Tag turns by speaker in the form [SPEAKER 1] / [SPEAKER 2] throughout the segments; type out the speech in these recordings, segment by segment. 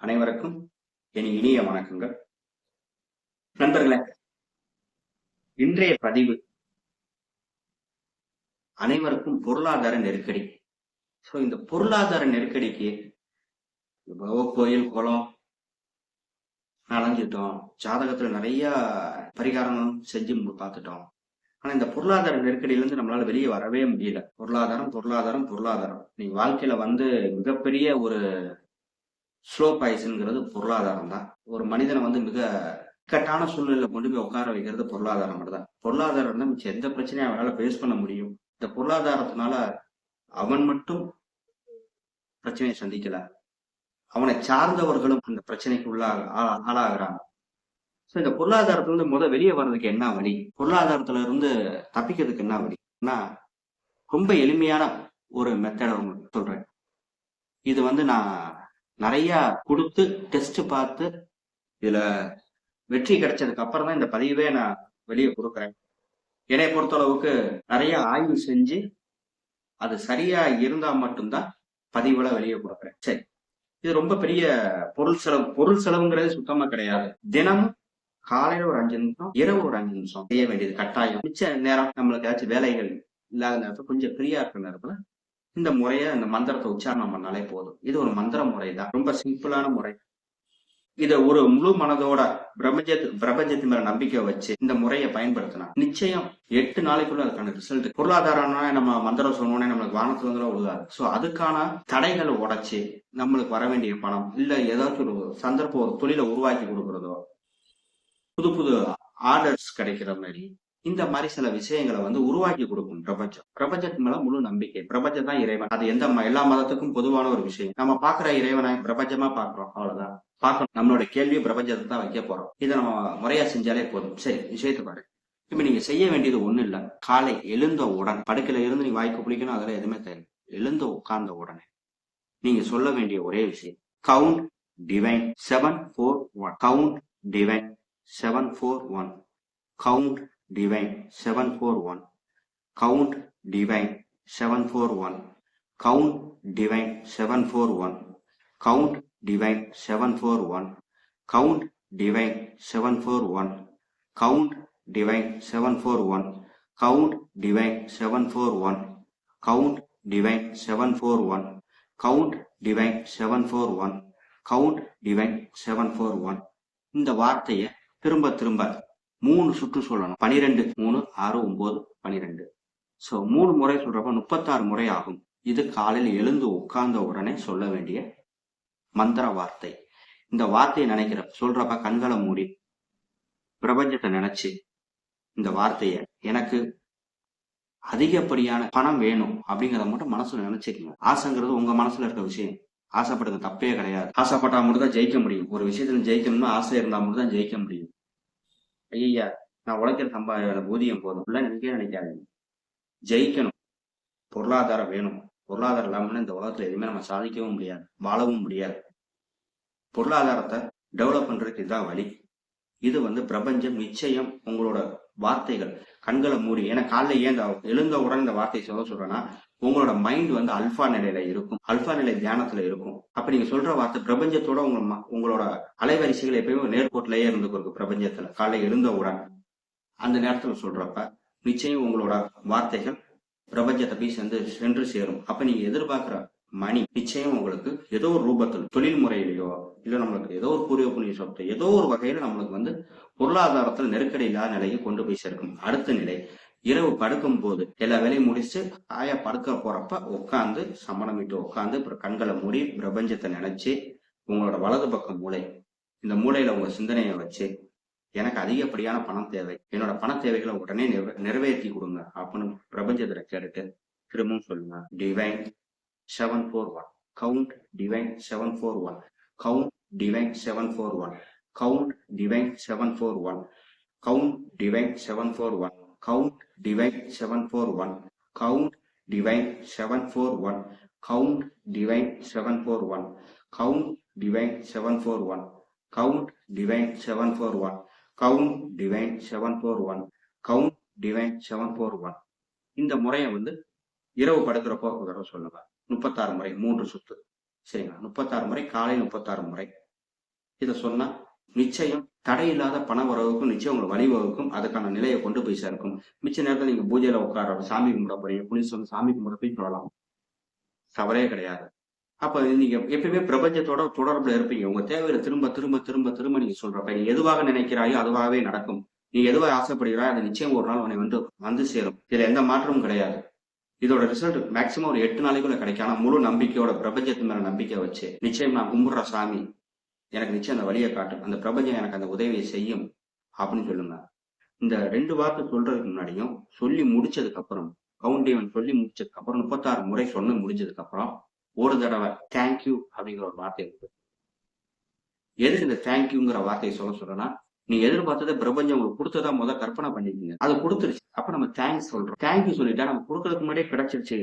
[SPEAKER 1] அனைவருக்கும் என் இனிய வணக்கங்கள். நண்பர்களே, இன்றைய பதிவு அனைவருக்கும் பொருளாதார நெருக்கடி. இந்த பொருளாதார நெருக்கடிக்கு கோயில் குளம் அலைஞ்சிட்டோம், ஜாதகத்துல நிறைய பரிகாரம் செஞ்சு பார்த்துட்டோம். ஆனா இந்த பொருளாதார நெருக்கடியிலிருந்து நம்மளால வெளியே வரவே முடியல. பொருளாதாரம் பொருளாதாரம் பொருளாதாரம். நீங்க வாழ்க்கையில மிகப்பெரிய ஒரு ஸ்லோ பாய்ஸ்ங்கிறது பொருளாதாரம் தான். ஒரு மனிதனை மிக இக்கட்டான சூழ்நிலையில கொண்டு போய் உட்கார வைக்கிறது பொருளாதாரம் மட்டும்தான். பொருளாதாரம் தான் மிச்சம் எந்த பிரச்சனையும் அவனால பேஸ் பண்ண முடியும். இந்த பொருளாதாரத்தினால அவன் மட்டும் பிரச்சனையை சந்திக்கல, அவனை சார்ந்தவர்களும் அந்த பிரச்சனைக்கு ஆளாகிறாங்க. இந்த பொருளாதாரத்துல இருந்து வெளியே வர்றதுக்கு என்ன வழி, பொருளாதாரத்துல இருந்து தப்பிக்கிறதுக்கு என்ன வழின்னா, ரொம்ப எளிமையான ஒரு மெத்தட உங்களுக்கு சொல்றேன். இது நான் நிறைய கொடுத்து டெஸ்ட் பார்த்து இதுல வெற்றி கிடைச்சதுக்கு அப்புறம் தான் இந்த பதிவே நான் வெளியே கொடுக்குறேன். என்னை பொறுத்தளவுக்கு நிறைய ஆய்வு செஞ்சு அது சரியா இருந்தா மட்டும்தான் பதிவுல வெளியே கொடுக்குறேன். சரி, இது ரொம்ப பெரிய பொருள் செலவுங்கிறது சுத்தமா கிடையாது. தினமும் காலையில ஒரு 5 நிமிஷம், இரவு ஒரு 5 நிமிஷம் செய்ய வேண்டியது கட்டாயம். மிச்ச நேரம் நம்மளுக்கு ஏதாச்சும் வேலைகள் இல்லாத நேரத்துல கொஞ்சம் ஃப்ரீயா இருக்கிற நேரத்துல இந்த முறைய, இந்த மந்திரத்தை உச்சாரணம் பண்ணாலே போதும். இது ஒரு மந்திர முறை தான், ரொம்ப சிம்பிளான முறை. இதை ஒரு முழு மனதோட பிரபஞ்சத்து மேல நம்பிக்கை வச்சு இந்த முறையை பயன்படுத்தினா நிச்சயம் 8 நாளைக்குள்ள அதுக்கான ரிசல்ட். பொருளாதாரம்னா நம்ம மந்திரம் சொன்னோன்னே நம்மளுக்கு வானத்துல வந்து விழுகாது. சோ அதுக்கான தடைகளை உடைச்சு நம்மளுக்கு வர வேண்டிய பணம், இல்ல ஏதாச்சும் ஒரு சந்தர்ப்பம், ஒரு தொழிலை உருவாக்கி கொடுக்கறதோ, புது புது ஆர்டர்ஸ் கிடைக்கிற மாதிரி இந்த மாதிரி சில விஷயங்களை உருவாக்கி கொடுக்கும் பிரபஞ்சம். பிரபஞ்சத்து மேல முழு நம்பிக்கை. பிரபஞ்சம் தான் இறைவன். அது எல்லா மதத்துக்கும் பொதுவான ஒரு விஷயம். நம்ம பாக்குற இறைவனை பிரபஞ்சமா பாக்குறோம், அவ்வளவுதான். பார்க்கணும். நம்மளோட கேள்வி பிரபஞ்சத்தை தான் வைக்க போறோம். இதை நம்ம முறையா செஞ்சாலே போதும். சரி, விஷயத்தை பாரு. இப்ப நீங்க செய்ய வேண்டியது ஒண்ணு இல்ல. காலை எழுந்த உடன் படுக்கையில இருந்து நீ வாய்க்கு பிடிக்கணும், அதெல்லாம் எதுவுமே தேவை. எழுந்த உட்கார்ந்த உடனே நீங்க சொல்ல வேண்டிய ஒரே விஷயம், count divine 741. Count divine 741. Count divine 741. count divine 741. count divine 741. count divine 741. count divine 741. count divine 741. count divine 741. count divine 741. count divine 741. count divine 741. இந்த வார்த்தையை திரும்ப திரும்ப 3 சுற்று சொல்லணும். 12 3 6 9 12. 3 முறை சொல்றப்ப 36 முறை ஆகும். இது காலையில் எழுந்து உட்கார்ந்த உடனே சொல்ல வேண்டிய மந்திர வார்த்தை. இந்த வார்த்தையை சொல்றப்ப கண்களை மூடி பிரபஞ்சத்தை நினைச்சு இந்த வார்த்தைய, எனக்கு அதிகப்படியான பணம் வேணும் அப்படிங்கிறத மட்டும் மனசுல நினைச்சுக்கணும். ஆசைங்கிறது உங்க மனசுல இருக்க விஷயம். ஆசைப்படுறது தப்பே கிடையாது. ஆசைப்பட்டா மட்டும் தான் ஜெயிக்க முடியும். ஒரு விஷயத்துல ஜெயிக்கணும்னா ஆசை இருந்தா மட்டும் தான் ஜெயிக்க முடியும். ஐயா, நான் உழைக்கிற ஊதியம் போதும் நினைக்காதீங்க. ஜெயிக்கணும், பொருளாதாரம் வேணும். பொருளாதாரம் இல்லாமல் இந்த உலகத்துல எதுவுமே நம்ம சாதிக்கவும் முடியாது, வாழவும் முடியாது. பொருளாதாரத்தை டெவலப் பண்றதுக்கு இதுதான் வழி. இது பிரபஞ்சம் நிச்சயம் உங்களோட வார்த்தைகள். கண்களை மூடி, ஏன்னா காலைல ஏன் எழுந்த உடனே இந்த வார்த்தையை சொல்றேன்னா, உங்களோட மைண்ட் அல்பா நிலையில இருக்கும், அல்பா நிலை தியானத்துல இருக்கும். அப்ப நீங்க சொல்ற வார்த்தை பிரபஞ்சத்தோட உங்களோட அலைவரிசைகள் எப்பயுமே நேர்கோட்டிலேயே இருந்துருக்கு. பிரபஞ்சத்துல காலை எழுந்த உடன் அந்த நேரத்துல சொல்றப்ப நிச்சயம் உங்களோட வார்த்தைகள் பிரபஞ்சத்தை போய் சென்று சேரும். அப்ப நீங்க எதிர்பார்க்கிற மணி நிச்சயம் உங்களுக்கு ஏதோ ஒரு ரூபத்தில், தொழில் முறையிலையோ, இல்ல நம்மளுக்கு ஏதோ ஒரு பூர்வ புண்ணிய சொத்து, ஏதோ ஒரு வகையில நம்மளுக்கு பொருளாதாரத்தில் நெருக்கடி இல்லாத நிலையை கொண்டு போய் சேர்க்கும். அடுத்த நிலை, இரவு படுக்கும் போது எல்லா வேலையும் முடிச்சு ஆயா படுக்க போறப்ப உட்காந்து சமணம் விட்டு உட்காந்து கண்களை மூடி பிரபஞ்சத்தை நினைச்சு உங்களோட வலது பக்கம் மூளை, இந்த மூளையில உங்க சிந்தனையை வச்சு, எனக்கு அதிகப்படியான பணம் தேவை, என்னோட பண தேவைகளை உடனே நிறைவேற்றி கொடுங்க அப்படின்னு பிரபஞ்சத்துல கேட்டுட்டு திரும்பவும் சொல்லுங்க, divine 741. count divine 741. count divine 741. count divine 741. count divine 741. count divine 741. count divine 741. count divine 741. count divine 741. count divine 741. count divine 741. count divine 741. இந்த முறையை இரவு படுக்கிறப்போ ஒரு தடவை சொல்லுங்க. 36 முறை, 3 சுத்து. சரிங்களா? 36 முறை, காலை 36 முறை, இதை சொன்னா நிச்சயம் தடையில்லாத பண வரவுக்கும் நிச்சயம் உங்களுக்கு வழிவகுக்கும். அதுக்கான நிலையை கொண்டு போய் சேர்க்கும். மிச்ச நேரத்தில் நீங்க பூஜையில உட்கார சாமி கும்பிட போறீங்க, புனித வந்து சாமி கும்பிட போய் சொல்லலாம், தவறே கிடையாது. அப்ப நீங்க எப்பயுமே பிரபஞ்சத்தோட தொடர்புல இருப்பீங்க. உங்க தேவையில திரும்ப திரும்ப திரும்ப திரும்ப நீங்க சொல்றப்ப நீ எதுவாக நினைக்கிறாயோ அதுவாகவே நடக்கும். நீ எதுவாக ஆசைப்படுகிறாயோ அது நிச்சயம் ஒரு நாள் உன்னை வந்து சேரும். இதுல எந்த மாற்றமும் கிடையாது. இதோட ரிசல்ட் மேக்சிமம் ஒரு 8 நாளைக்குள்ள கிடைக்கும். ஆனா முழு நம்பிக்கையோட பிரபஞ்சத்து மேல நம்பிக்கை வச்சு நிச்சயம் நான் கும்பிடுற சாமி எனக்கு நிச்சயம் அந்த வழியை காட்டும், அந்த பிரபஞ்சம் எனக்கு அந்த உதவியை செய்யும் அப்படின்னு சொல்லுங்க. இந்த 2 வார்த்தை சொல்றதுக்கு முன்னாடியும் சொல்லி முடிச்சதுக்கு அப்புறம் கவுண்டேவன் சொல்லி முடிச்சதுக்கு அப்புறம் 36 முறை சொன்ன முடிஞ்சதுக்கு அப்புறம் ஒரு தடவை தேங்க்யூ அப்படிங்கிற ஒரு வார்த்தை இருக்கு. எதுக்கு இந்த தேங்க்யூங்கிற வார்த்தையை சொல்றேன்னா, நீங்க எதிர்பார்த்ததை பிரபஞ்சம் உங்களுக்கு கொடுத்ததா முதல் கற்பனை பண்ணிக்கீங்க, அது கொடுத்துருச்சு. அப்ப நம்ம தேங்க்ஸ் சொல்றோம். தேங்க்யூ சொல்லிட்டா நம்ம கொடுக்கறதுக்கு முன்னாடியே கிடைச்சிருச்சு,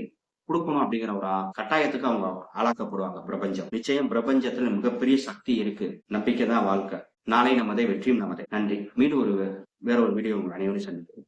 [SPEAKER 1] கொடுக்கணும் அப்படிங்கிற ஒரு கட்டாயத்துக்கு அவங்க ஆளாக்கப்படுவாங்க. பிரபஞ்சம் நிச்சயம் பிரபஞ்சத்துல மிகப்பெரிய சக்தி இருக்கு. நம்பிக்கை தான் வாழ்க்கை. நாளை நமதே, வெற்றியும் நமதே. நன்றி. மீண்டும் வேற ஒரு வீடியோ உங்கள் அனைவரும் சந்திப்போம்.